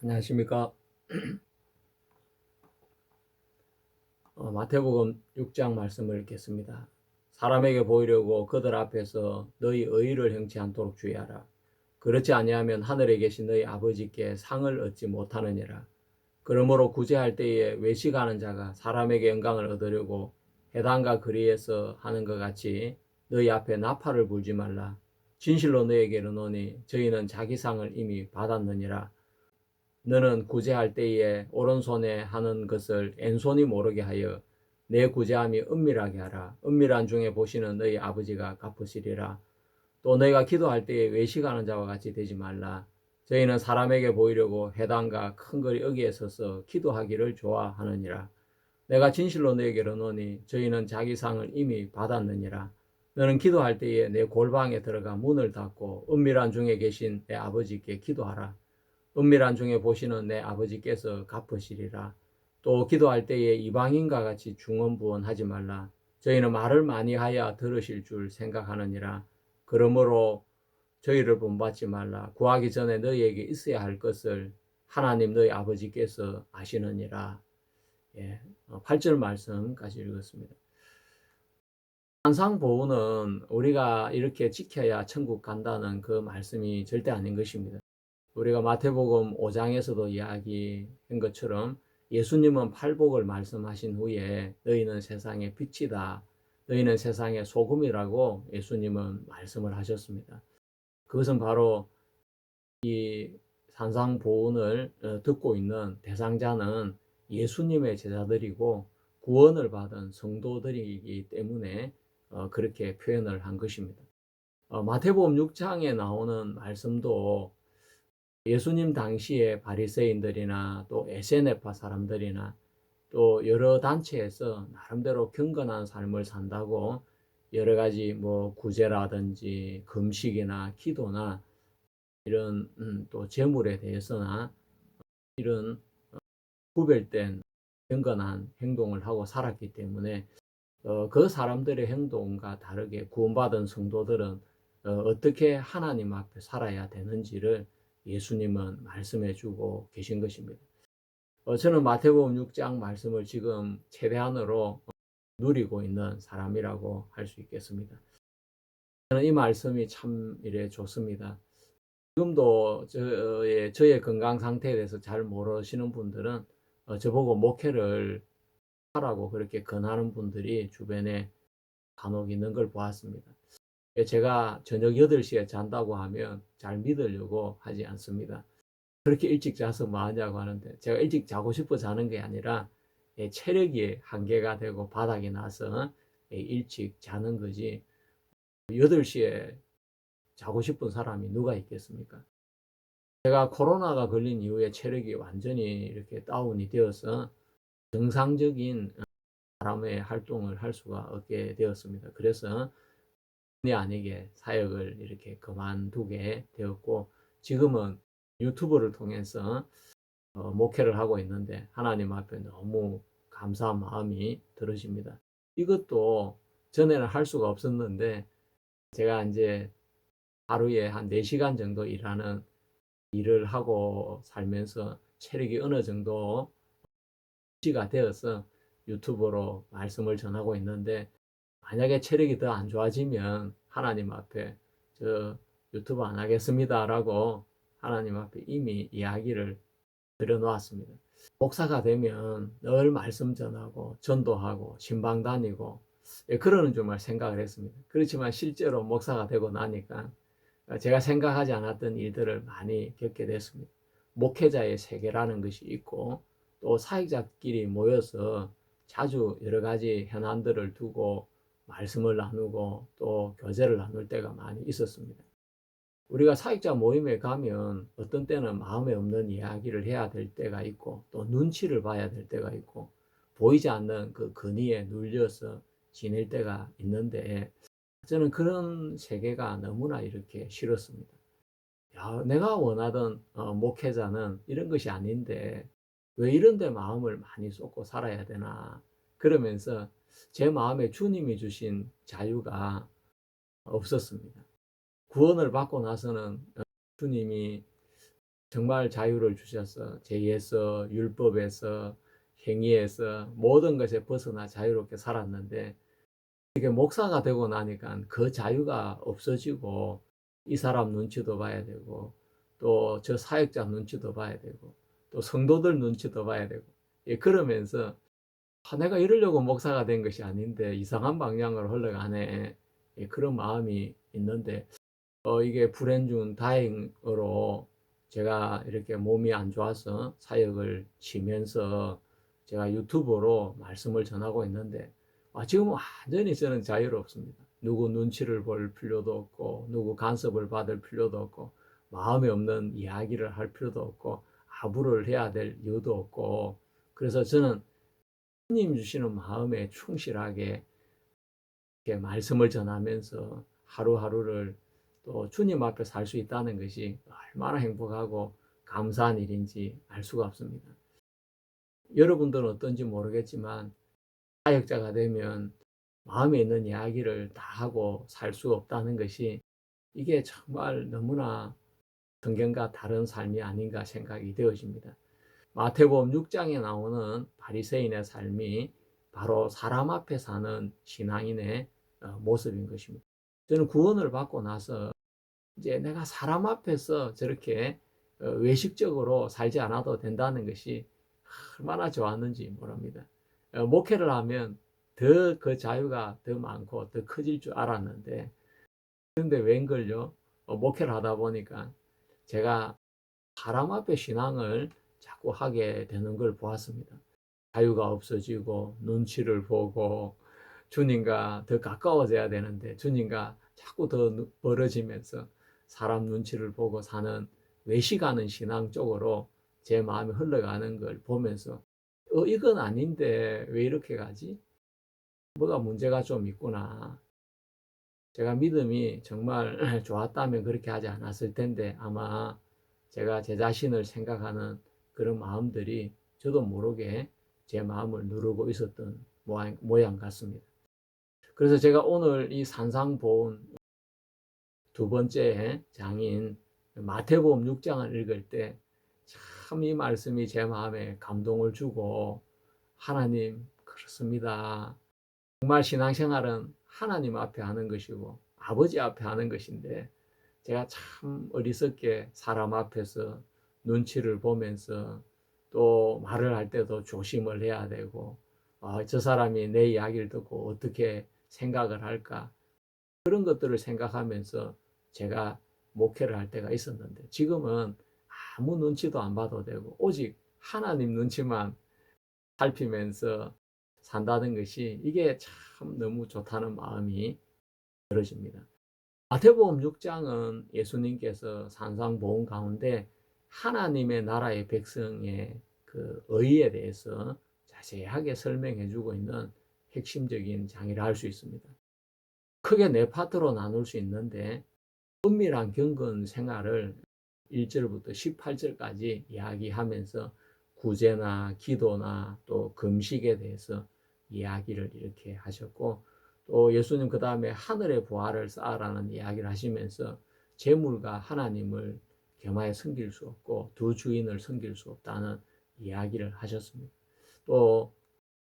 안녕하십니까. 마태복음 6장 말씀을 읽겠습니다. 사람에게 보이려고 그들 앞에서 너희 의의를 행치 않도록 주의하라. 그렇지 아니하면 하늘에 계신 너희 아버지께 상을 얻지 못하느니라. 그러므로 구제할 때에 외식하는 자가 사람에게 영광을 얻으려고 회당과 거리에서 하는 것 같이 너희 앞에 나팔을 불지 말라. 진실로 너희에게 이르노니 저희는 자기 상을 이미 받았느니라. 너는 구제할 때에 오른손에 하는 것을 왼손이 모르게 하여 내 구제함이 은밀하게 하라. 은밀한 중에 보시는 너희 아버지가 갚으시리라. 또 너희가 기도할 때에 외식하는 자와 같이 되지 말라. 저희는 사람에게 보이려고 회당과 큰 거리 여기에 서서 기도하기를 좋아하느니라. 내가 진실로 너에게 이르노니 저희는 자기 상을 이미 받았느니라. 너는 기도할 때에 내 골방에 들어가 문을 닫고 은밀한 중에 계신 내 아버지께 기도하라. 은밀한 중에 보시는 내 아버지께서 갚으시리라. 또 기도할 때에 이방인과 같이 중언부언하지 말라. 저희는 말을 많이 하여 들으실 줄 생각하느니라. 그러므로 저희를 본받지 말라. 구하기 전에 너희에게 있어야 할 것을 하나님 너희 아버지께서 아시느니라. 8절 말씀까지 읽었습니다. 산상보훈은 우리가 이렇게 지켜야 천국 간다는 그 말씀이 절대 아닌 것입니다. 우리가 마태복음 5장에서도 이야기한 것처럼 예수님은 팔복을 말씀하신 후에 너희는 세상의 빛이다. 너희는 세상의 소금이라고 예수님은 말씀을 하셨습니다. 그것은 바로 이 산상보훈을 듣고 있는 대상자는 예수님의 제자들이고 구원을 받은 성도들이기 때문에 그렇게 표현을 한 것입니다. 마태복음 6장에 나오는 말씀도 예수님 당시에 바리새인들이나 또 에세네파 사람들이나 또 여러 단체에서 나름대로 경건한 삶을 산다고 여러 가지 뭐 구제라든지 금식이나 기도나 이런 또 재물에 대해서나 이런 구별된 경건한 행동을 하고 살았기 때문에 그 사람들의 행동과 다르게 구원받은 성도들은 어떻게 하나님 앞에 살아야 되는지를 예수님은 말씀해 주고 계신 것입니다. 저는 마태복음 6장 말씀을 지금 최대한으로 누리고 있는 사람이라고 할 수 있겠습니다. 저는 이 말씀이 참 이래 좋습니다. 지금도 저의 건강 상태에 대해서 잘 모르시는 분들은 저보고 목회를 하라고 그렇게 권하는 분들이 주변에 간혹 있는 걸 보았습니다. 제가 저녁 8시에 잔다고 하면 잘 믿으려고 하지 않습니다. 그렇게 일찍 자서 뭐 하냐고 하는데 제가 일찍 자고 싶어 자는 게 아니라 체력이 한계가 되고 바닥이 나서 일찍 자는 거지 8시에 자고 싶은 사람이 누가 있겠습니까? 제가 코로나가 걸린 이후에 체력이 완전히 이렇게 다운이 되어서 정상적인 사람의 활동을 할 수가 없게 되었습니다. 그래서 본의 아니게 사역을 이렇게 그만두게 되었고 지금은 유튜브를 통해서 목회를 하고 있는데 하나님 앞에 너무 감사한 마음이 들으십니다. 이것도 전에는 할 수가 없었는데 제가 이제 하루에 한 4시간 정도 일하는 일을 하고 살면서 체력이 어느 정도 유지가 되어서 유튜브로 말씀을 전하고 있는데 만약에 체력이 더 안 좋아지면 하나님 앞에 저 유튜브 안 하겠습니다라고 하나님 앞에 이미 이야기를 드려놓았습니다. 목사가 되면 늘 말씀 전하고 전도하고 신방 다니고 그러는 줄만 생각을 했습니다. 그렇지만 실제로 목사가 되고 나니까 제가 생각하지 않았던 일들을 많이 겪게 됐습니다. 목회자의 세계라는 것이 있고 또 사역자끼리 모여서 자주 여러 가지 현안들을 두고 말씀을 나누고 또 교제를 나눌 때가 많이 있었습니다. 우리가 사역자 모임에 가면 어떤 때는 마음에 없는 이야기를 해야 될 때가 있고 또 눈치를 봐야 될 때가 있고 보이지 않는 그 근위에 눌려서 지낼 때가 있는데 저는 그런 세계가 너무나 이렇게 싫었습니다. 야, 내가 원하던 목회자는 이런 것이 아닌데 왜 이런 데 마음을 많이 쏟고 살아야 되나 그러면서 제 마음에 주님이 주신 자유가 없었습니다. 구원을 받고 나서는 주님이 정말 자유를 주셔서 죄에서, 율법에서, 행위에서 모든 것에 벗어나 자유롭게 살았는데, 이게 목사가 되고 나니까 그 자유가 없어지고, 이 사람 눈치도 봐야 되고, 또 저 사역자 눈치도 봐야 되고, 또 성도들 눈치도 봐야 되고, 예, 그러면서 내가 이러려고 목사가 된 것이 아닌데 이상한 방향으로 흘러가네. 예, 그런 마음이 있는데, 이게 불행 중 다행으로 제가 이렇게 몸이 안 좋아서 사역을 쉬면서 제가 유튜브로 말씀을 전하고 있는데, 지금 완전히 저는 자유롭습니다. 누구 눈치를 볼 필요도 없고, 누구 간섭을 받을 필요도 없고, 마음에 없는 이야기를 할 필요도 없고, 아부를 해야 될 이유도 없고, 그래서 저는 하나님 주시는 마음에 충실하게 이렇게 말씀을 전하면서 하루하루를 또 주님 앞에 살 수 있다는 것이 얼마나 행복하고 감사한 일인지 알 수가 없습니다. 여러분들은 어떤지 모르겠지만 사역자가 되면 마음에 있는 이야기를 다 하고 살 수 없다는 것이, 이게 정말 너무나 성경과 다른 삶이 아닌가 생각이 되어집니다. 마태복음 6장에 나오는 바리새인의 삶이 바로 사람 앞에 사는 신앙인의 모습인 것입니다. 저는 구원을 받고 나서 이제 내가 사람 앞에서 저렇게 외식적으로 살지 않아도 된다는 것이 얼마나 좋았는지 모릅니다. 목회를 하면 더 그 자유가 더 많고 더 커질 줄 알았는데, 그런데 웬걸요? 목회를 하다 보니까 제가 사람 앞에 신앙을 자꾸 하게 되는 걸 보았습니다. 자유가 없어지고 눈치를 보고 주님과 더 가까워져야 되는데 주님과 자꾸 더 멀어지면서 사람 눈치를 보고 사는 외식하는 신앙 쪽으로 제 마음이 흘러가는 걸 보면서, 이건 아닌데 왜 이렇게 가지? 뭐가 문제가 좀 있구나. 제가 믿음이 정말 좋았다면 그렇게 하지 않았을 텐데, 아마 제가 제 자신을 생각하는 그런 마음들이 저도 모르게 제 마음을 누르고 있었던 모양 같습니다. 그래서 제가 오늘 이 산상보훈 두 번째 장인 마태복음 6장을 읽을 때 참 이 말씀이 제 마음에 감동을 주고, 하나님, 그렇습니다. 정말 신앙생활은 하나님 앞에 하는 것이고 아버지 앞에 하는 것인데, 제가 참 어리석게 사람 앞에서 눈치를 보면서 또 말을 할 때도 조심을 해야 되고, 저 사람이 내 이야기를 듣고 어떻게 생각을 할까, 그런 것들을 생각하면서 제가 목회를 할 때가 있었는데, 지금은 아무 눈치도 안 봐도 되고 오직 하나님 눈치만 살피면서 산다는 것이, 이게 참 너무 좋다는 마음이 들어집니다. 마태복음 6장은 예수님께서 산상보훈 가운데 하나님의 나라의 백성의 그 의에 대해서 자세하게 설명해 주고 있는 핵심적인 장이라 할 수 있습니다. 크게 네 파트로 나눌 수 있는데, 은밀한 경건 생활을 1절부터 18절까지 이야기하면서 구제나 기도나 또 금식에 대해서 이야기를 이렇게 하셨고, 또 예수님 그 다음에 하늘의 보화를 쌓아라는 이야기를 하시면서 재물과 하나님을 겸하여 섬길 수 없고 두 주인을 섬길 수 없다는 이야기를 하셨습니다. 또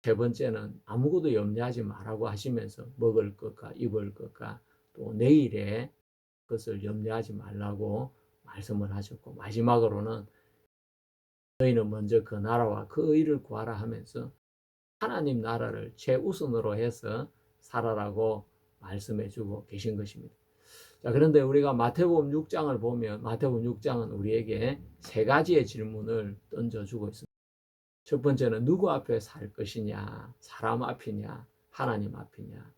세 번째는 아무것도 염려하지 말라고 하시면서 먹을 것과 입을 것과 또 내일의 것을 염려하지 말라고 말씀을 하셨고, 마지막으로는 너희는 먼저 그 나라와 그 의를 구하라 하면서 하나님 나라를 최우선으로 해서 살아라고 말씀해 주고 계신 것입니다. 자, 그런데 우리가 마태복음 6장을 보면 마태복음 6장은 우리에게 세 가지의 질문을 던져주고 있습니다. 첫 번째는 누구 앞에 살 것이냐, 사람 앞이냐, 하나님 앞이냐.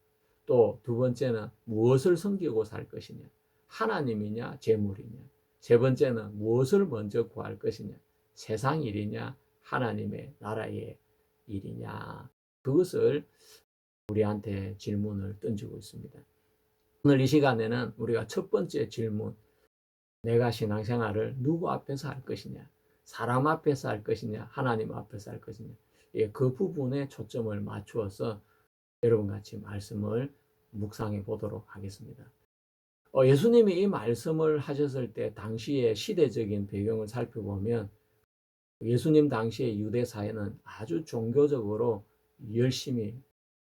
또 두 번째는 무엇을 섬기고 살 것이냐, 하나님이냐, 재물이냐. 세 번째는 무엇을 먼저 구할 것이냐, 세상 일이냐, 하나님의 나라의 일이냐. 그것을 우리한테 질문을 던지고 있습니다. 오늘 이 시간에는 우리가 첫 번째 질문, 내가 신앙생활을 누구 앞에서 할 것이냐, 사람 앞에서 할 것이냐, 하나님 앞에서 할 것이냐, 그 부분에 초점을 맞추어서 여러분 같이 말씀을 묵상해 보도록 하겠습니다. 예수님이 이 말씀을 하셨을 때 당시의 시대적인 배경을 살펴보면 예수님 당시의 유대 사회는 아주 종교적으로 열심히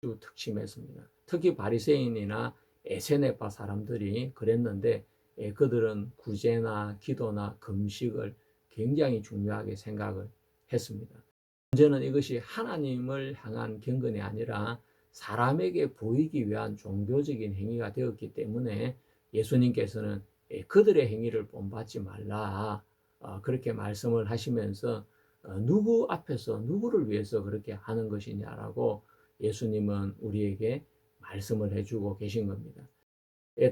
특심했습니다. 특히 바리새인이나 에세네파 사람들이 그랬는데 그들은 구제나 기도나 금식을 굉장히 중요하게 생각을 했습니다. 문제는 이것이 하나님을 향한 경건이 아니라 사람에게 보이기 위한 종교적인 행위가 되었기 때문에 예수님께서는 그들의 행위를 본받지 말라 그렇게 말씀을 하시면서 누구 앞에서 누구를 위해서 그렇게 하는 것이냐라고 예수님은 우리에게 말씀을 해주고 계신 겁니다.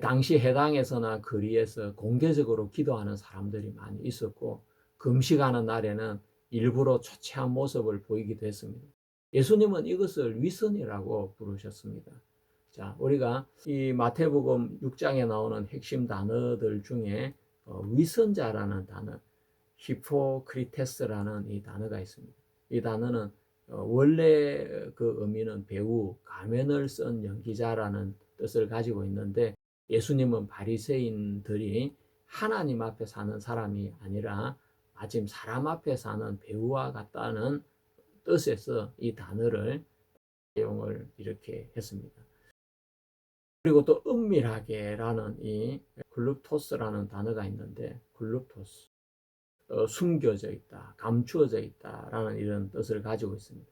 당시 해당에서나 거리에서 공개적으로 기도하는 사람들이 많이 있었고 금식하는 날에는 일부러 초췌한 모습을 보이기도 했습니다. 예수님은 이것을 위선이라고 부르셨습니다. 자, 우리가 이 마태복음 6장에 나오는 핵심 단어들 중에 위선자라는 단어, 히포크리테스라는 이 단어가 있습니다. 이 단어는 원래 그 의미는 배우, 가면을 쓴 연기자라는 뜻을 가지고 있는데 예수님은 바리새인들이 하나님 앞에 사는 사람이 아니라 마침 사람 앞에 사는 배우와 같다는 뜻에서 이 단어를 사용을 이렇게 했습니다. 그리고 또 은밀하게라는 이 글룹토스라는 단어가 있는데 글룹토스 숨겨져 있다, 감추어져 있다라는 이런 뜻을 가지고 있습니다.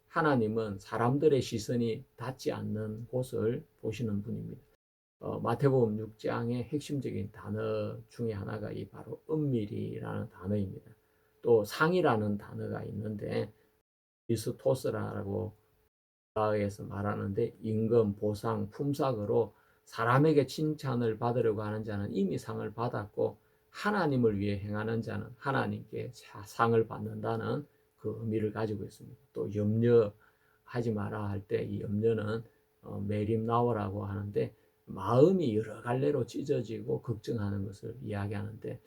하나님은 사람들의 시선이 닿지 않는 곳을 보시는 분입니다. 마태복음 6장의 핵심적인 단어 중에 하나가 이 바로 은밀이라는 단어입니다. 또 상이라는 단어가 있는데 리스토스라고 에서 말하는데 임금, 보상, 품삯으로 사람에게 칭찬을 받으려고 하는 자는 이미 상을 받았고 하나님을 위해 행하는 자는 하나님께 상을 받는다는 그 의미를 가지고 있습니다. 또 염려하지 마라 할 때 이 염려는 메림나오라고 하는데 마음이 여러 갈래로 찢어지고 걱정하는 것을 이야기하는데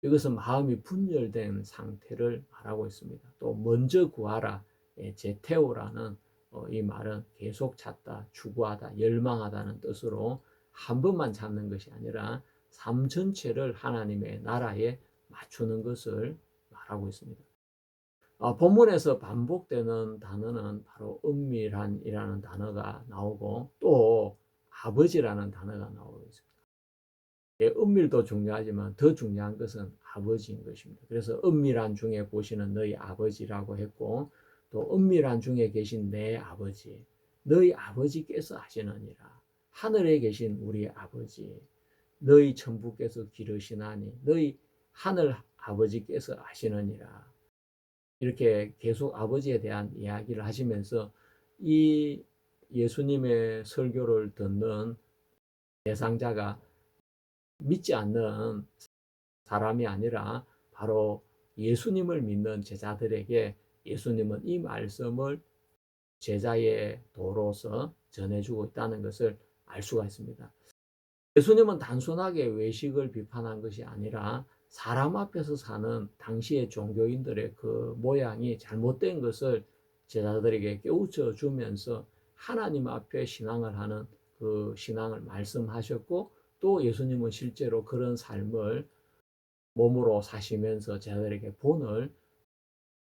이것은 마음이 분열된 상태를 말하고 있습니다. 또 먼저 구하라, 제테오라는 이 말은 계속 찾다, 추구하다, 열망하다는 뜻으로 한 번만 찾는 것이 아니라 삶 전체를 하나님의 나라에 맞추는 것을 말하고 있습니다. 본문에서 반복되는 단어는 바로 은밀한이라는 단어가 나오고 또 아버지라는 단어가 나오고 있습니다. 은밀도 중요하지만 더 중요한 것은 아버지인 것입니다. 그래서 은밀한 중에 보시는 너희 아버지라고 했고 또 은밀한 중에 계신 내 아버지, 너희 아버지께서 하시느니라. 하늘에 계신 우리 아버지, 너희 천부께서 기르시나니 너희 하늘 아버지께서 하시느니라. 이렇게 계속 아버지에 대한 이야기를 하시면서 이 예수님의 설교를 듣는 대상자가 믿지 않는 사람이 아니라 바로 예수님을 믿는 제자들에게 예수님은 이 말씀을 제자의 도로서 전해주고 있다는 것을 알 수가 있습니다. 예수님은 단순하게 외식을 비판한 것이 아니라 사람 앞에서 사는 당시의 종교인들의 그 모양이 잘못된 것을 제자들에게 깨우쳐 주면서 하나님 앞에 신앙을 하는 그 신앙을 말씀하셨고 또 예수님은 실제로 그런 삶을 몸으로 사시면서 제자들에게 본을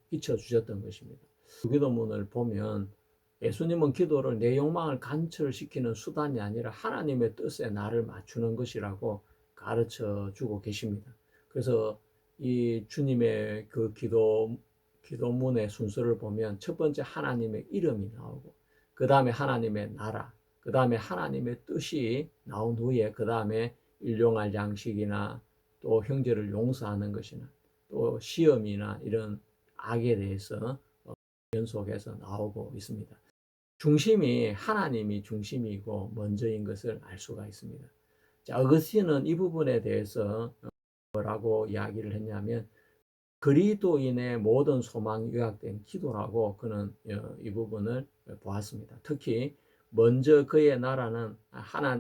비춰주셨던 것입니다. 기도문을 보면 예수님은 기도를 내 욕망을 간철시키는 수단이 아니라 하나님의 뜻에 나를 맞추는 것이라고 가르쳐 주고 계십니다. 그래서 이 주님의 그 기도문의 순서를 보면 첫 번째 하나님의 이름이 나오고 그 다음에 하나님의 나라, 그 다음에 하나님의 뜻이 나온 후에 그 다음에 일용할 양식이나 또 형제를 용서하는 것이나 또 시험이나 이런 악에 대해서 연속해서 나오고 있습니다. 중심이 하나님이 중심이고 먼저인 것을 알 수가 있습니다. 자, 어거스틴은 이 부분에 대해서 뭐라고 이야기를 했냐면 그리스도인의 모든 소망이 요약된 기도라고 그는 이 부분을 보았습니다. 특히 먼저 그의 나라는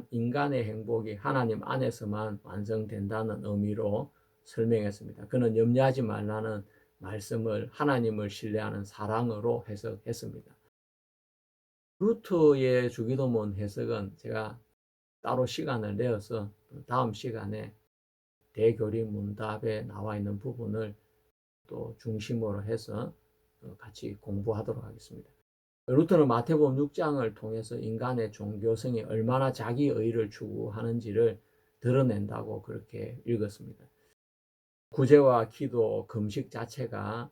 인간의 행복이 하나님 안에서만 완성된다는 의미로 설명했습니다. 그는 염려하지 말라는 말씀을 하나님을 신뢰하는 사랑으로 해석했습니다. 루터의 주기도문 해석은 제가 따로 시간을 내어서 다음 시간에 대교리 문답에 나와 있는 부분을 또 중심으로 해서 같이 공부하도록 하겠습니다. 루터는 마태복음 6장을 통해서 인간의 종교성이 얼마나 자기의를 추구하는지를 드러낸다고 그렇게 읽었습니다. 구제와 기도, 금식 자체가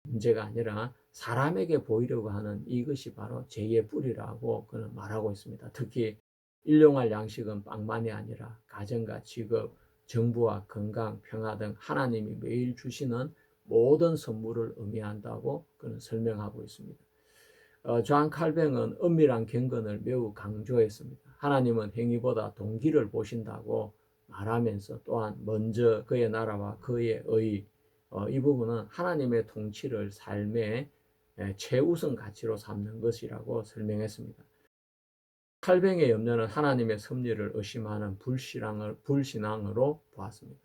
문제가 아니라 사람에게 보이려고 하는 이것이 바로 죄의 뿌리라고 그는 말하고 있습니다. 특히 일용할 양식은 빵만이 아니라 가정과 직업, 정부와 건강, 평화 등 하나님이 매일 주시는 모든 선물을 의미한다고 그는 설명하고 있습니다. 존 칼뱅은 은밀한 경건을 매우 강조했습니다. 하나님은 행위보다 동기를 보신다고 말하면서 또한 먼저 그의 나라와 그의 의, 이 부분은 하나님의 통치를 삶의 최우선 가치로 삼는 것이라고 설명했습니다. 칼뱅의 염려는 하나님의 섭리를 의심하는 불신앙으로 보았습니다.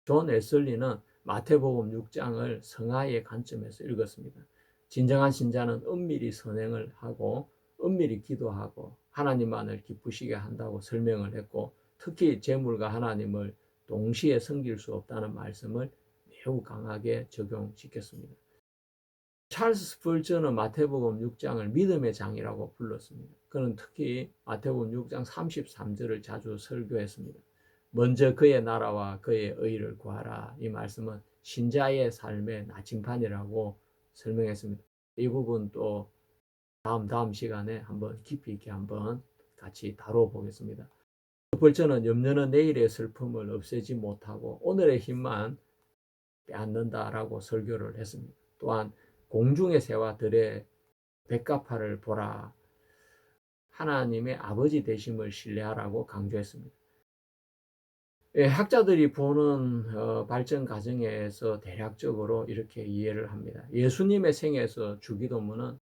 존 웨슬리는 마태복음 6장을 성화의 관점에서 읽었습니다. 진정한 신자는 은밀히 선행을 하고 은밀히 기도하고 하나님만을 기쁘시게 한다고 설명을 했고, 특히 재물과 하나님을 동시에 섬길 수 없다는 말씀을 매우 강하게 적용시켰습니다. 찰스 스펄전은 마태복음 6장을 믿음의 장이라고 불렀습니다. 그는 특히 마태복음 6장 33절을 자주 설교했습니다. 먼저 그의 나라와 그의 의를 구하라. 이 말씀은 신자의 삶의 나침판이라고 설명했습니다. 이 부분 또 다음 시간에 한번 깊이 있게 한번 같이 다뤄보겠습니다. 스펄전은 염려는 내일의 슬픔을 없애지 못하고 오늘의 힘만 빼앗는다라고 설교를 했습니다. 또한 공중의 새와 들의 백합화를 보라. 하나님의 아버지 되심을 신뢰하라고 강조했습니다. 학자들이 보는 발전 과정에서 대략적으로 이렇게 이해를 합니다. 예수님의 생에서 주기도문은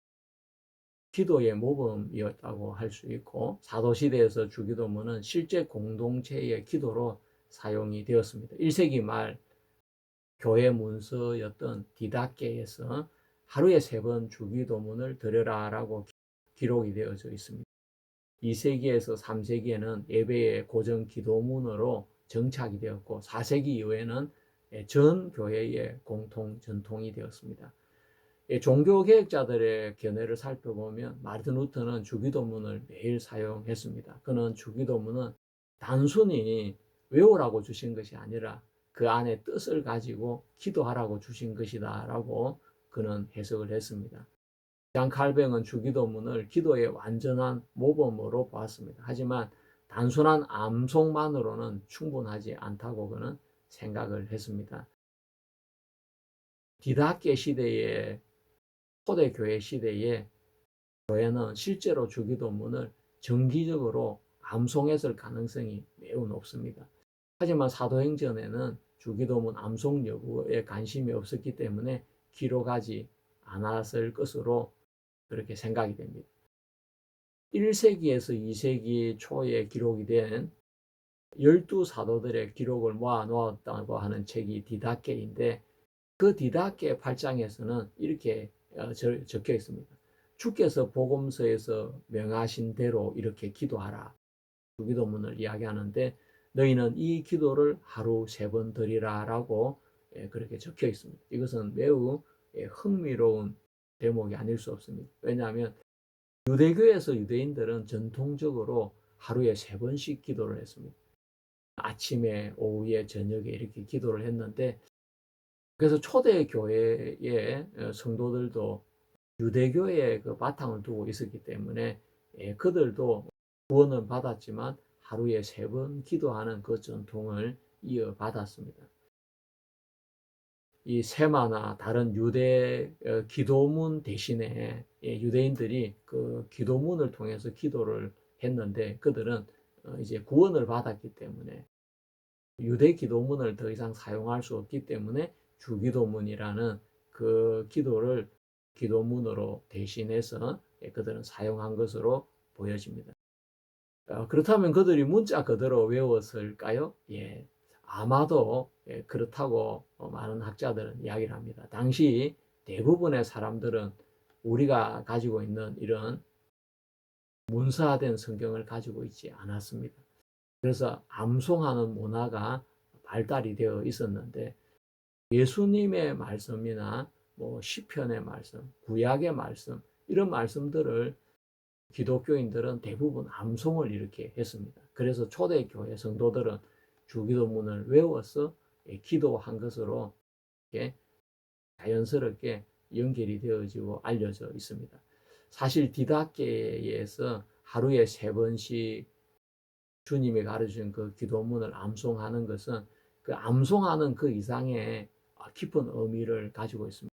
기도의 모범이었다고 할 수 있고, 사도시대에서 주기도문은 실제 공동체의 기도로 사용이 되었습니다. 1세기 말 교회 문서였던 디다케에서 하루에 3번 주기도문을 드려라라고 기록이 되어져 있습니다. 2세기에서 3세기에는 예배의 고정 기도문으로 정착이 되었고, 4세기 이후에는 전 교회의 공통 전통이 되었습니다. 종교개혁자들의 견해를 살펴보면 마르틴 루터는 주기도문을 매일 사용했습니다. 그는 주기도문은 단순히 외우라고 주신 것이 아니라 그 안에 뜻을 가지고 기도하라고 주신 것이다 라고 그는 해석을 했습니다. 잔 칼뱅은 주기도문을 기도의 완전한 모범으로 보았습니다. 하지만 단순한 암송만으로는 충분하지 않다고 그는 생각을 했습니다. 디다케 시대의 초대교회 시대에 교회는 실제로 주기도문을 정기적으로 암송했을 가능성이 매우 높습니다. 하지만 사도행전에는 주기도문 암송 여부에 관심이 없었기 때문에 기록하지 않았을 것으로 그렇게 생각이 됩니다. 1세기에서 2세기 초에 기록이 된 12사도들의 기록을 모아 놓았다고 하는 책이 디다케인데, 그 디다케 8장에서는 이렇게 적혀 있습니다. 주께서 복음서에서 명하신 대로 이렇게 기도하라. 주기도문을 이야기하는데 너희는 이 기도를 하루 3번 드리라 라고 그렇게 적혀 있습니다. 이것은 매우 흥미로운 대목이 아닐 수 없습니다. 왜냐하면 유대교에서 유대인들은 전통적으로 하루에 3번씩 기도를 했습니다. 아침에, 오후에, 저녁에 이렇게 기도를 했는데, 그래서 초대교회의 성도들도 유대교의 그 바탕을 두고 있었기 때문에 그들도 구원은 받았지만 하루에 3번 기도하는 그 전통을 이어받았습니다. 이 세마나 다른 유대 기도문 대신에 유대인들이 그 기도문을 통해서 기도를 했는데, 그들은 이제 구원을 받았기 때문에 유대 기도문을 더 이상 사용할 수 없기 때문에 주기도문이라는 그 기도를 기도문으로 대신해서 그들은 사용한 것으로 보여집니다. 그렇다면 그들이 문자 그대로 외웠을까요? 예, 아마도 그렇다고 많은 학자들은 이야기를 합니다. 당시 대부분의 사람들은 우리가 가지고 있는 이런 문서화된 성경을 가지고 있지 않았습니다. 그래서 암송하는 문화가 발달이 되어 있었는데 예수님의 말씀이나 뭐 시편의 말씀, 구약의 말씀 이런 말씀들을 기독교인들은 대부분 암송을 이렇게 했습니다. 그래서 초대교회 성도들은 주기도문을 외워서 기도한 것으로 이렇게 자연스럽게 연결이 되어지고 알려져 있습니다. 사실 디다케에서 하루에 3번씩 주님이 가르치신 그 기도문을 암송하는 것은 그 암송하는 그 이상의 깊은 의미를 가지고 있습니다.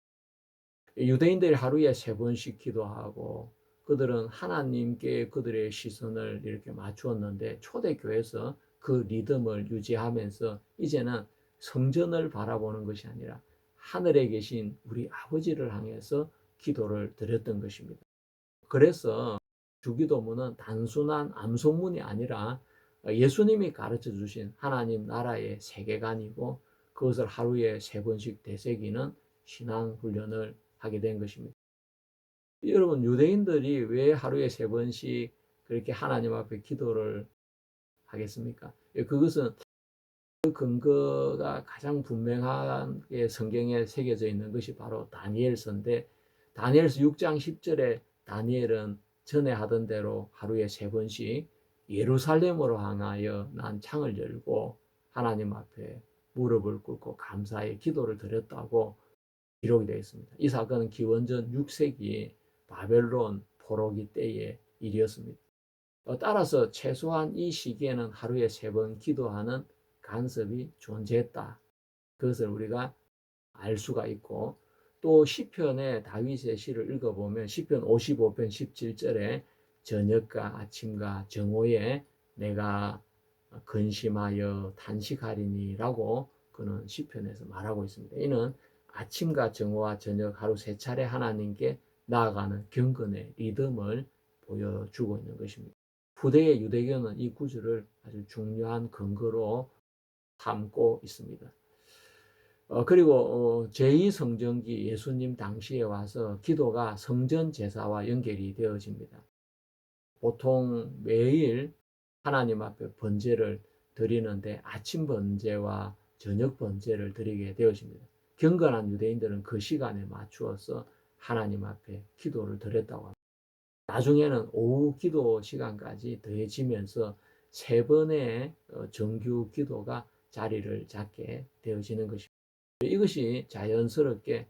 유대인들이 하루에 3번씩 기도하고 그들은 하나님께 그들의 시선을 이렇게 맞추었는데 초대교회에서 그 리듬을 유지하면서 이제는 성전을 바라보는 것이 아니라 하늘에 계신 우리 아버지를 향해서 기도를 드렸던 것입니다. 그래서 주기도문은 단순한 암송문이 아니라 예수님이 가르쳐 주신 하나님 나라의 세계관이고 그것을 하루에 3번씩 되새기는 신앙 훈련을 하게 된 것입니다. 여러분, 유대인들이 왜 하루에 3번씩 그렇게 하나님 앞에 기도를 하겠습니까? 그것은 그 근거가 가장 분명하게 성경에 새겨져 있는 것이 바로 다니엘서인데 다니엘서 6장 10절에 다니엘은 전에 하던 대로 하루에 3번씩 예루살렘으로 향하여 난 창을 열고 하나님 앞에 무릎을 꿇고 감사의 기도를 드렸다고 기록이 되어 있습니다. 이 사건은 기원전 6세기 바벨론 포로기 때의 일이었습니다. 따라서 최소한 이 시기에는 하루에 3번 기도하는 간섭이 존재했다. 그것을 우리가 알 수가 있고 또 시편의 다윗의 시를 읽어보면 시편 55편 17절에 저녁과 아침과 정오에 내가 근심하여 탄식하리니라고 그는 시편에서 말하고 있습니다. 이는 아침과 정오와 저녁 하루 3차례 하나님께 나아가는 경건의 리듬을 보여주고 있는 것입니다. 후대의 유대교는 이 구절을 아주 중요한 근거로 삼고 있습니다. 그리고 제2성전기 예수님 당시에 와서 기도가 성전 제사와 연결이 되어집니다. 보통 매일 하나님 앞에 번제를 드리는데 아침 번제와 저녁 번제를 드리게 되어집니다. 경건한 유대인들은 그 시간에 맞추어서 하나님 앞에 기도를 드렸다고 합니다. 나중에는 오후 기도 시간까지 더해지면서 3번의 정규 기도가 자리를 잡게 되어지는 것입니다. 이것이 자연스럽게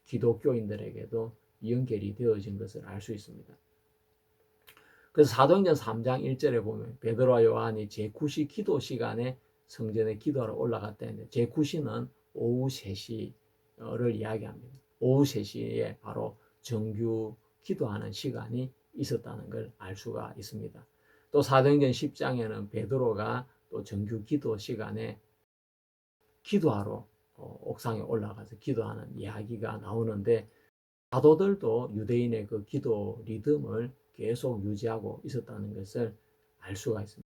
기독교인들에게도 연결이 되어진 것을 알 수 있습니다. 그래서 사도행전 3장 1절에 보면 베드로와 요한이 제9시 기도 시간에 성전에 기도하러 올라갔다 했는데 제9시는 오후 3시를 이야기합니다. 오후 3시에 바로 정규 기도하는 시간이 있었다는 걸 알 수가 있습니다. 또 사도행전 10장에는 베드로가 또 정규 기도 시간에 기도하러 옥상에 올라가서 기도하는 이야기가 나오는데 사도들도 유대인의 그 기도 리듬을 계속 유지하고 있었다는 것을 알 수가 있습니다.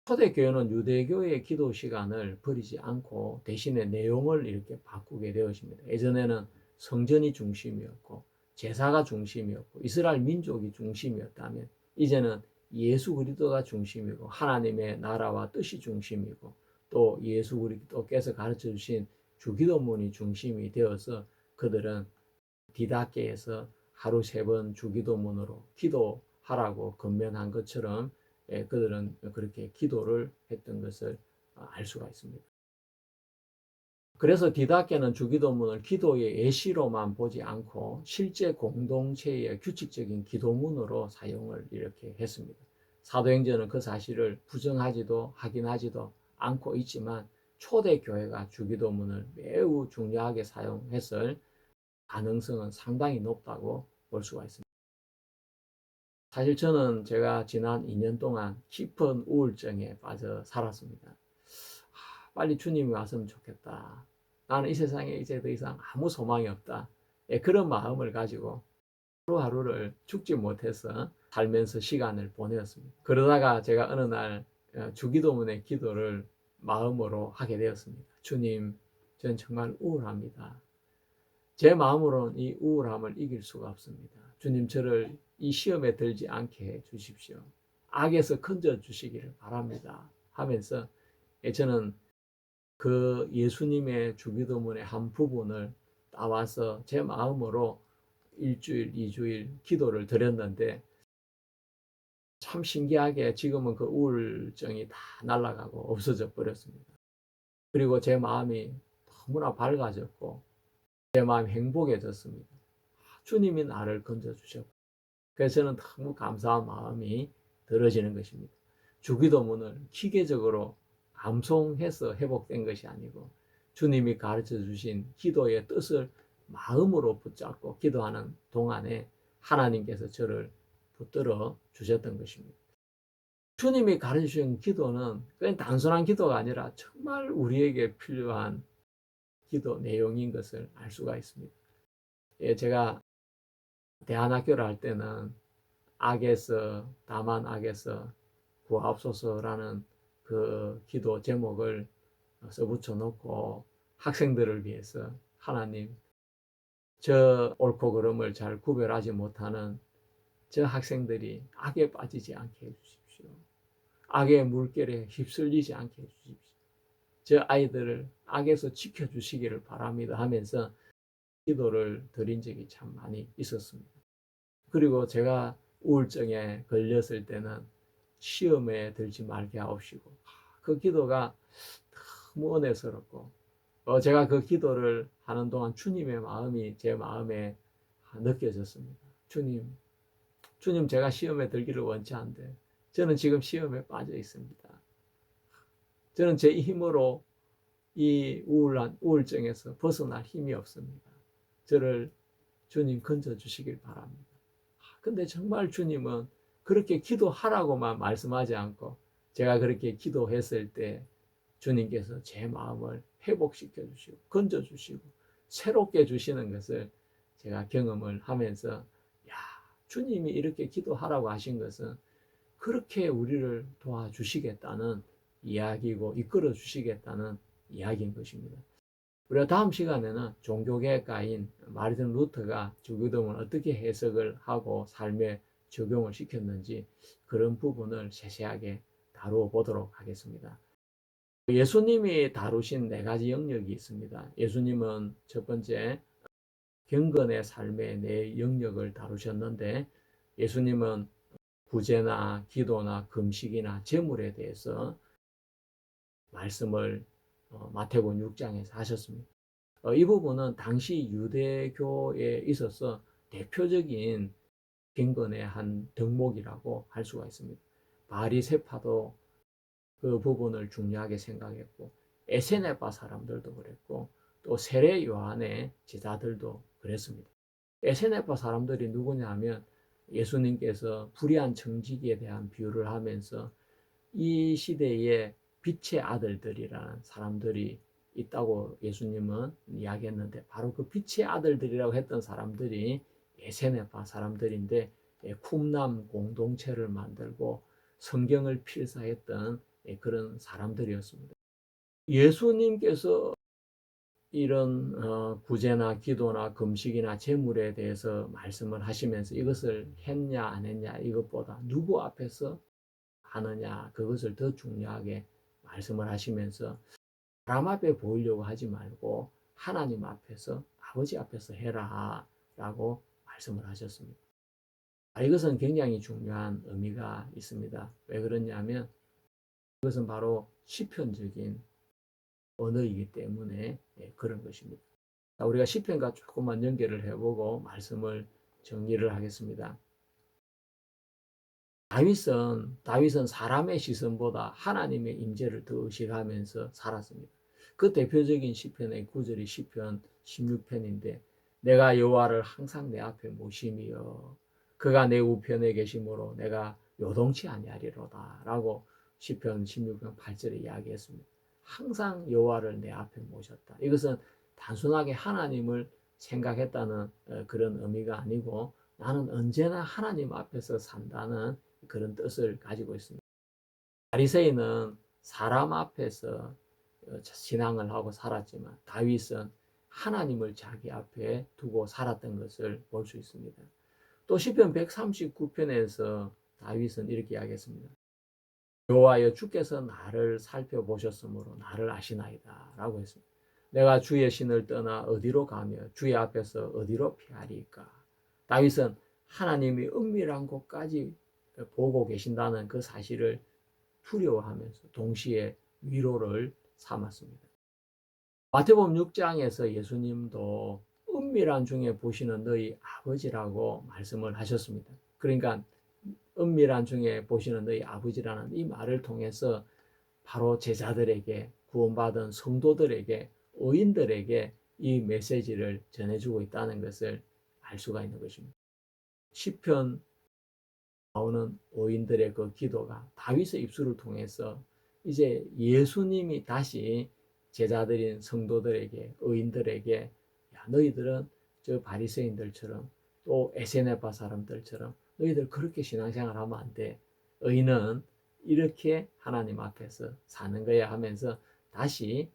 초대교회는 유대교의 기도 시간을 버리지 않고 대신에 내용을 이렇게 바꾸게 되었습니다. 예전에는 성전이 중심이었고 제사가 중심이었고 이스라엘 민족이 중심이었다면 이제는 예수 그리스도가 중심이고 하나님의 나라와 뜻이 중심이고 또 예수 그리스도께서 가르쳐 주신 주기도문이 중심이 되어서 그들은 디다케에서 하루 3번 주기도문으로 기도하라고 건면한 것처럼 그들은 그렇게 기도를 했던 것을 알 수가 있습니다. 그래서 디다케는 주기도문을 기도의 예시로만 보지 않고 실제 공동체의 규칙적인 기도문으로 사용을 이렇게 했습니다. 사도행전은 그 사실을 부정하지도 확인하지도 않고 있지만 초대교회가 주기도문을 매우 중요하게 사용했을 가능성은 상당히 높다고 볼 수가 있습니다. 사실 저는 제가 지난 2년 동안 깊은 우울증에 빠져 살았습니다. 빨리 주님이 왔으면 좋겠다. 나는 이 세상에 이제 더 이상 아무 소망이 없다. 그런 마음을 가지고 하루하루를 죽지 못해서 살면서 시간을 보내었습니다. 그러다가 제가 어느 날 주기도문의 기도를 마음으로 하게 되었습니다. 주님, 전 정말 우울합니다. 제 마음으로는 이 우울함을 이길 수가 없습니다. 주님 저를 이 시험에 들지 않게 해 주십시오. 악에서 건져 주시기를 바랍니다. 하면서 저는 그 예수님의 주기도문의 한 부분을 따와서 제 마음으로 일주일, 2주일 기도를 드렸는데 참 신기하게 지금은 그 우울증이 다 날아가고 없어져 버렸습니다. 그리고 제 마음이 너무나 밝아졌고 제 마음이 행복해졌습니다. 주님이 나를 건져주셨고 그래서 저는 너무 감사한 마음이 들어지는 것입니다. 주기도문을 기계적으로 암송해서 회복된 것이 아니고 주님이 가르쳐 주신 기도의 뜻을 마음으로 붙잡고 기도하는 동안에 하나님께서 저를 붙들어 주셨던 것입니다. 주님이 가르쳐 주신 기도는 그냥 단순한 기도가 아니라 정말 우리에게 필요한 기도 내용인 것을 알 수가 있습니다. 제가 대안학교를 할 때는 악에서 다만 악에서 구하옵소서라는 그 기도 제목을 써붙여 놓고 학생들을 위해서 하나님 저 옳고 그름을 잘 구별하지 못하는 저 학생들이 악에 빠지지 않게 해주십시오. 악의 물결에 휩쓸리지 않게 해주십시오. 저 아이들을 악에서 지켜주시기를 바랍니다 하면서 기도를 드린 적이 참 많이 있었습니다. 그리고 제가 우울증에 걸렸을 때는 시험에 들지 말게 하옵시고 그 기도가 너무 은혜스럽고 제가 그 기도를 하는 동안 주님의 마음이 제 마음에 느껴졌습니다. 주님 제가 시험에 들기를 원치 않는데 저는 지금 시험에 빠져 있습니다. 저는 제 힘으로 이 우울증에서 벗어날 힘이 없습니다. 저를 주님 건져 주시길 바랍니다. 근데 정말 주님은 그렇게 기도하라고만 말씀하지 않고 제가 그렇게 기도했을 때 주님께서 제 마음을 회복시켜 주시고 건져 주시고 새롭게 주시는 것을 제가 경험을 하면서 야, 주님이 이렇게 기도하라고 하신 것은 그렇게 우리를 도와주시겠다는 이야기고 이끌어 주시겠다는 이야기인 것입니다. 우리가 다음 시간에는 종교개혁가인 마르틴 루터가 주기도문을 어떻게 해석을 하고 삶에 적용을 시켰는지 그런 부분을 세세하게 다루어 보도록 하겠습니다. 예수님이 다루신 4가지 영역이 있습니다. 예수님은 첫 번째 경건의 삶의 4영역을 다루셨는데 예수님은 구제나 기도나 금식이나 제물에 대해서 말씀을 마태복음 6장에서 하셨습니다. 이 부분은 당시 유대교에 있어서 대표적인 경건의 한 덕목이라고 할 수가 있습니다. 바리새파도 그 부분을 중요하게 생각했고 에세네파 사람들도 그랬고 또 세례 요한의 제자들도 그랬습니다. 에세네파 사람들이 누구냐 하면 예수님께서 불의한 청지기에 대한 비유를 하면서 이 시대에 빛의 아들들이라는 사람들이 있다고 예수님은 이야기했는데 바로 그 빛의 아들들이라고 했던 사람들이 에세네파 사람들인데 쿰람 공동체를 만들고 성경을 필사했던 그런 사람들이었습니다. 예수님께서 이런 구제나 기도나 금식이나 제물에 대해서 말씀을 하시면서 이것을 했냐 안 했냐 이것보다 누구 앞에서 하느냐 그것을 더 중요하게 말씀을 하시면서 사람 앞에 보이려고 하지 말고 하나님 앞에서 아버지 앞에서 해라 라고 말씀을 하셨습니다. 이것은 굉장히 중요한 의미가 있습니다. 왜 그러냐면 이것은 바로 시편적인 언어이기 때문에 그런 것입니다. 우리가 시편과 조금만 연결을 해보고 말씀을 정리를 하겠습니다. 다윗은 사람의 시선보다 하나님의 임재를 더 의식하면서 살았습니다. 그 대표적인 시편의 구절이 시편 16편인데 내가 여호와를 항상 내 앞에 모심이여 그가 내 우편에 계심으로 내가 요동치 아니하리로다 라고 시편 16편 8절에 이야기했습니다. 항상 여호와를 내 앞에 모셨다. 이것은 단순하게 하나님을 생각했다는 그런 의미가 아니고 나는 언제나 하나님 앞에서 산다는 그런 뜻을 가지고 있습니다. 바리새인은 사람 앞에서 신앙을 하고 살았지만 다윗은 하나님을 자기 앞에 두고 살았던 것을 볼 수 있습니다. 또 시편 139편에서 다윗은 이렇게 이야기했습니다. 여호와여 주께서 나를 살펴보셨으므로 나를 아시나이다 라고 했습니다. 내가 주의 신을 떠나 어디로 가며 주의 앞에서 어디로 피하리까. 다윗은 하나님이 은밀한 곳까지 보고 계신다는 그 사실을 두려워하면서 동시에 위로를 삼았습니다. 마태복음 6장에서 예수님도 은밀한 중에 보시는 너희 아버지라고 말씀을 하셨습니다. 그러니까 은밀한 중에 보시는 너희 아버지라는 이 말을 통해서 바로 제자들에게, 구원받은 성도들에게, 의인들에게 이 메시지를 전해주고 있다는 것을 알 수가 있는 것입니다. 시편 나오는 의인들의 그 기도가 다윗의 입술을 통해서 이제 예수님이 다시 제자들인 성도들에게, 의인들에게, 야, 너희들은 저 바리새인들처럼 또 에세네파 사람들처럼 너희들 그렇게 신앙생활 하면 안 돼. 의인은 이렇게 하나님 앞에서 사는 거야 하면서 다시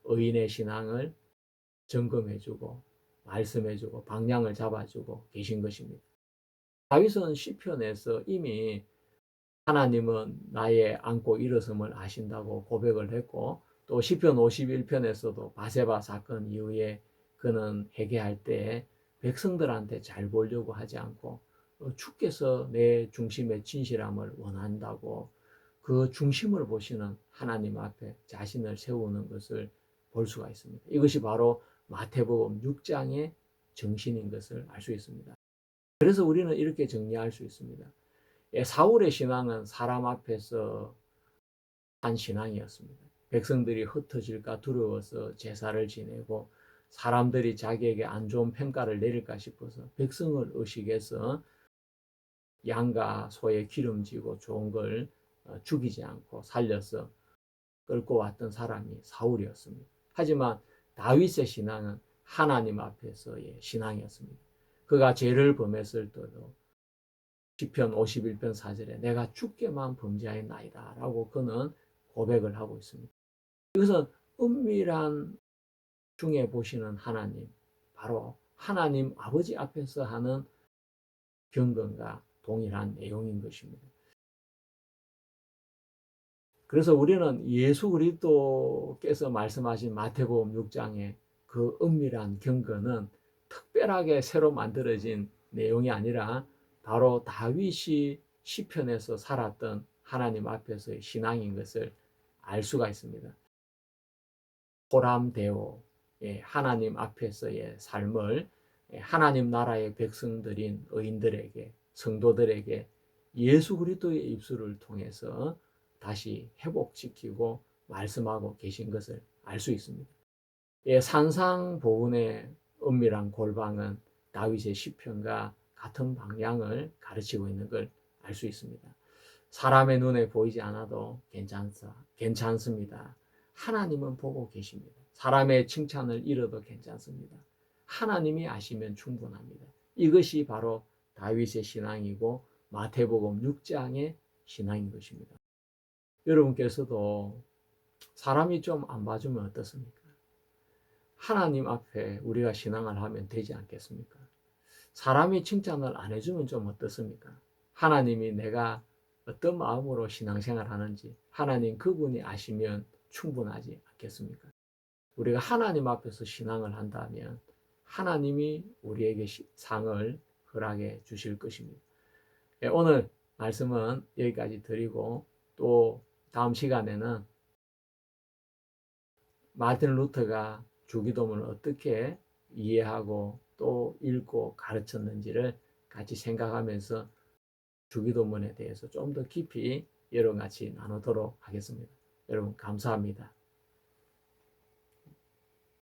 의인의 신앙을 점검해주고 말씀해주고 방향을 잡아주고 계신 것입니다. 다윗은 시편에서 이미 하나님은 나의 안고 일어섬을 아신다고 고백을 했고, 또 시편 51편에서도 바세바 사건 이후에 그는 회개할 때 백성들한테 잘 보려고 하지 않고 주께서 내 중심의 진실함을 원한다고 그 중심을 보시는 하나님 앞에 자신을 세우는 것을 볼 수가 있습니다. 이것이 바로 마태복음 6장의 정신인 것을 알 수 있습니다. 그래서 우리는 이렇게 정리할 수 있습니다. 사울의 신앙은 사람 앞에서 한 신앙이었습니다. 백성들이 흩어질까 두려워서 제사를 지내고 사람들이 자기에게 안 좋은 평가를 내릴까 싶어서 백성을 의식해서 양과 소에 기름지고 좋은 걸 죽이지 않고 살려서 끌고 왔던 사람이 사울이었습니다. 하지만 다윗의 신앙은 하나님 앞에서의 신앙이었습니다. 그가 죄를 범했을 때도 시편 51편 4절에 내가 주께만 범죄하였나이다 라고 그는 고백을 하고 있습니다. 이것은 은밀한 중에 보시는 하나님, 바로 하나님 아버지 앞에서 하는 경건과 동일한 내용인 것입니다. 그래서 우리는 예수 그리스도께서 말씀하신 마태복음 6장의 그 은밀한 경건은 특별하게 새로 만들어진 내용이 아니라 바로 다윗이 시편에서 살았던 하나님 앞에서의 신앙인 것을 알 수가 있습니다. 호람데오, 하나님 앞에서의 삶을 하나님 나라의 백성들인 의인들에게, 성도들에게 예수 그리스도의 입술을 통해서 다시 회복시키고 말씀하고 계신 것을 알 수 있습니다. 산상보훈의 은밀한 골방은 다윗의 시편과 같은 방향을 가르치고 있는 걸 알 수 있습니다. 사람의 눈에 보이지 않아도 괜찮습니다. 하나님은 보고 계십니다. 사람의 칭찬을 잃어도 괜찮습니다. 하나님이 아시면 충분합니다. 이것이 바로 다윗의 신앙이고 마태복음 6장의 신앙인 것입니다. 여러분께서도 사람이 좀 안 봐주면 어떻습니까? 하나님 앞에 우리가 신앙을 하면 되지 않겠습니까? 사람이 칭찬을 안 해주면 좀 어떻습니까? 하나님이 내가 어떤 마음으로 신앙생활 하는지 하나님 그분이 아시면 충분하지 않겠습니까? 우리가 하나님 앞에서 신앙을 한다면 하나님이 우리에게 상을 허락해 주실 것입니다. 오늘 말씀은 여기까지 드리고 또 다음 시간에는 마틴 루터가 주기도문을 어떻게 이해하고 또 읽고 가르쳤는지를 같이 생각하면서 주기도문에 대해서 좀 더 깊이 여러분 같이 나누도록 하겠습니다. 여러분 감사합니다.